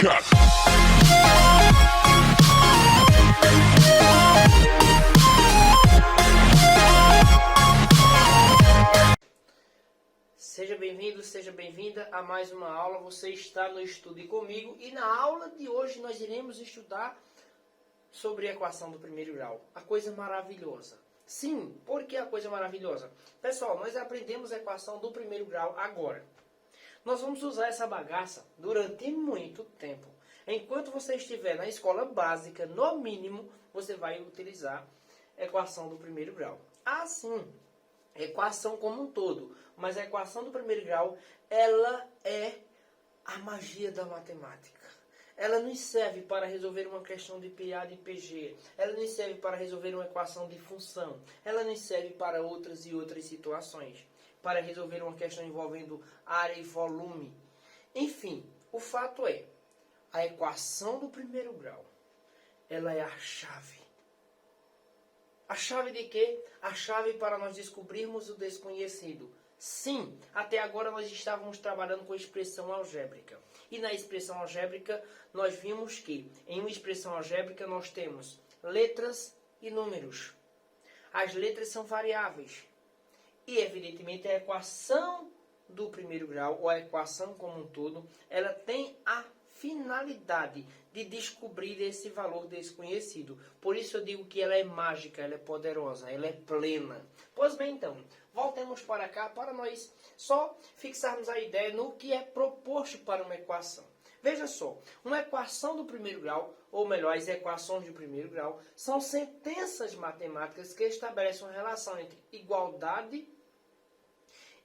cut. Seja bem-vindo, seja bem-vinda a mais uma aula. Você está no Estude Comigo e na aula de hoje nós iremos estudar sobre a equação do primeiro grau. A coisa maravilhosa. Sim, por que a coisa maravilhosa? Pessoal, nós aprendemos a equação do primeiro grau agora. Nós vamos usar essa bagaça durante muito tempo. Enquanto você estiver na escola básica, no mínimo, você vai utilizar a equação do primeiro grau. Assim, equação como um todo, mas a equação do primeiro grau, ela é a magia da matemática. Ela nos serve para resolver uma questão de PA e PG, ela nos serve para resolver uma equação de função, ela nos serve para outras e outras situações, para resolver uma questão envolvendo área e volume. Enfim, o fato é, a equação do primeiro grau, ela é a chave. A chave de quê? A chave para nós descobrirmos o desconhecido. Sim, até agora nós estávamos trabalhando com expressão algébrica. E na expressão algébrica, nós vimos que em uma expressão algébrica nós temos letras e números. As letras são variáveis. E, evidentemente, a equação do primeiro grau, ou a equação como um todo, ela tem a finalidade de descobrir esse valor desconhecido. Por isso eu digo que ela é mágica, ela é poderosa, ela é plena. Pois bem, então, voltemos para cá para nós só fixarmos a ideia no que é proposto para uma equação. Veja só, uma equação do primeiro grau, ou melhor, as equações do primeiro grau, são sentenças matemáticas que estabelecem uma relação entre igualdade,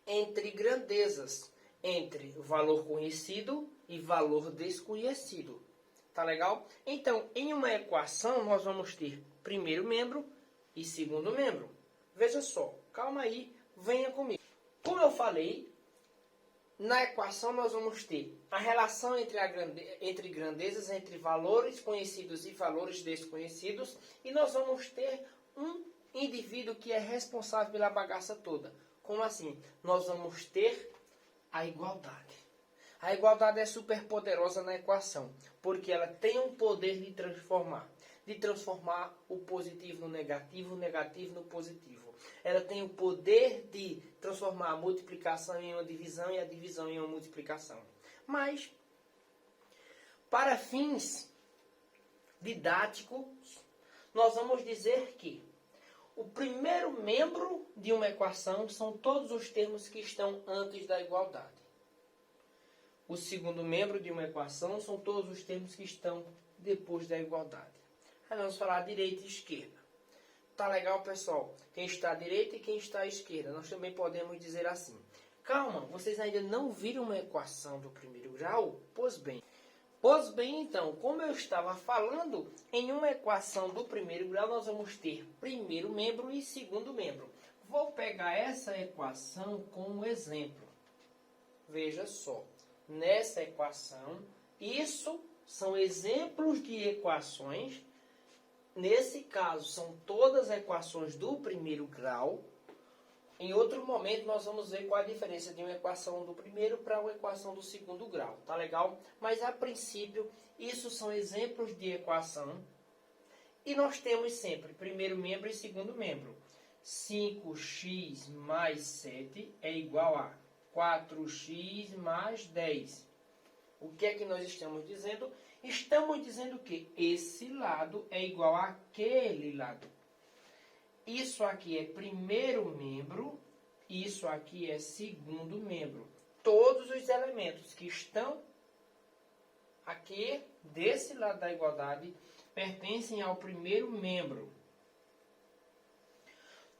entre grandezas, entre valor conhecido e valor desconhecido. Tá legal? Então, em uma equação, nós vamos ter primeiro membro e segundo membro. Veja só, calma aí, venha comigo. Como eu falei, na equação nós vamos ter a relação entre grandezas, entre valores conhecidos e valores desconhecidos, e nós vamos ter um indivíduo que é responsável pela bagaça toda. Como assim? Nós vamos ter a igualdade. A igualdade é super poderosa na equação, porque ela tem um poder de transformar o positivo no negativo, o negativo no positivo. Ela tem o poder de transformar a multiplicação em uma divisão e a divisão em uma multiplicação. Mas, para fins didáticos, nós vamos dizer que o primeiro membro de uma equação são todos os termos que estão antes da igualdade. O segundo membro de uma equação são todos os termos que estão depois da igualdade. Aí vamos falar direita e esquerda. Tá legal, pessoal? Quem está à direita e quem está à esquerda. Nós também podemos dizer assim. Calma, vocês ainda não viram uma equação do primeiro grau? Pois bem, então, como eu estava falando, em uma equação do primeiro grau nós vamos ter primeiro membro e segundo membro. Vou pegar essa equação como exemplo. Veja só, nessa equação, isso são exemplos de equações. Nesse caso, são todas equações do primeiro grau. Em outro momento, nós vamos ver qual a diferença de uma equação do primeiro para uma equação do segundo grau. Tá legal? Mas, a princípio, isso são exemplos de equação. E nós temos sempre primeiro membro e segundo membro. 5x mais 7 é igual a 4x mais 10. O que é que nós estamos dizendo? Estamos dizendo que esse lado é igual àquele lado. Isso aqui é primeiro membro, isso aqui é segundo membro. Todos os elementos que estão aqui desse lado da igualdade pertencem ao primeiro membro.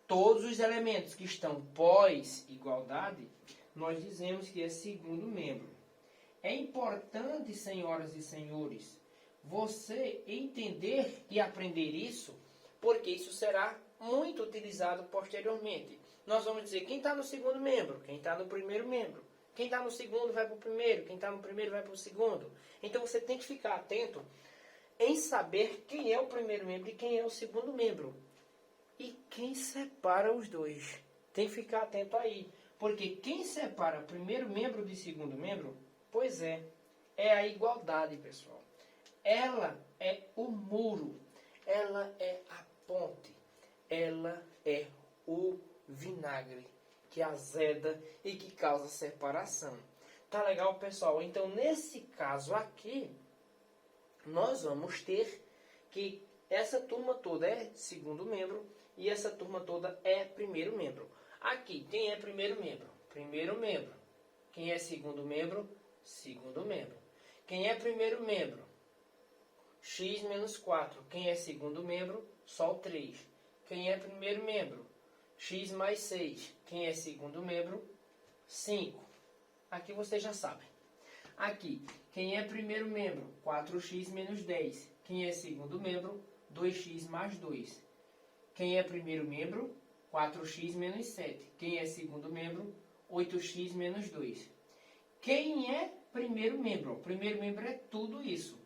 Todos os elementos que estão pós-igualdade, nós dizemos que é segundo membro. É importante, senhoras e senhores, você entender e aprender isso, porque isso será muito utilizado posteriormente. Nós vamos dizer quem está no segundo membro, quem está no primeiro membro. Quem está no segundo vai para o primeiro, quem está no primeiro vai para o segundo. Então você tem que ficar atento em saber quem é o primeiro membro e quem é o segundo membro. E quem separa os dois. Tem que ficar atento aí. Porque quem separa primeiro membro de segundo membro, pois é é a igualdade, pessoal. Ela é o muro. Ela é a ponte. Ela é o vinagre que azeda e que causa separação. Tá legal, pessoal? Então, nesse caso aqui, nós vamos ter que essa turma toda é segundo membro e essa turma toda é primeiro membro. Aqui, quem é primeiro membro? Primeiro membro. Quem é segundo membro? Segundo membro. Quem é primeiro membro? X menos 4. Quem é segundo membro? Só o 3. Quem é primeiro membro? X mais 6. Quem é segundo membro? 5. Aqui vocês já sabem. Aqui, quem é primeiro membro? 4x menos 10. Quem é segundo membro? 2x mais 2. Quem é primeiro membro? 4x menos 7. Quem é segundo membro? 8x menos 2. Quem é primeiro membro? O primeiro membro é tudo isso.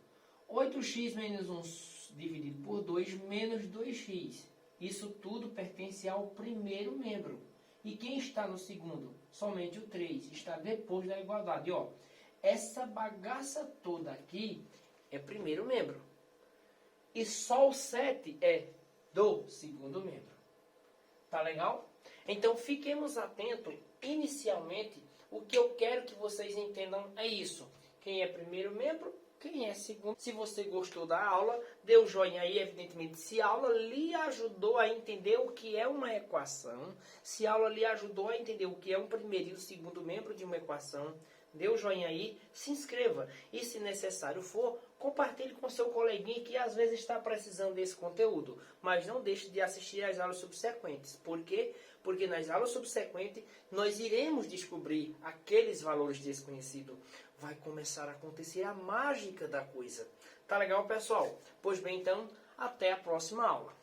8x menos 1 dividido por 2 menos 2x. Isso tudo pertence ao primeiro membro. E quem está no segundo? Somente o 3. Está depois da igualdade. Ó, essa bagaça toda aqui é primeiro membro. E só o 7 é do segundo membro. Tá legal? Então, fiquemos atentos. Inicialmente, o que eu quero que vocês entendam é isso. Quem é primeiro membro, quem é segundo. Se você gostou da aula, dê um joinha aí, evidentemente. Se a aula lhe ajudou a entender o que é uma equação, se a aula lhe ajudou a entender o que é um primeiro e o segundo membro de uma equação, dê um joinha aí, se inscreva. E, se necessário for, compartilhe com seu coleguinha que às vezes está precisando desse conteúdo. Mas não deixe de assistir às aulas subsequentes. Por quê? Porque nas aulas subsequentes nós iremos descobrir aqueles valores desconhecidos. Vai começar a acontecer a mágica da coisa. Tá legal, pessoal? Pois bem, então, até a próxima aula.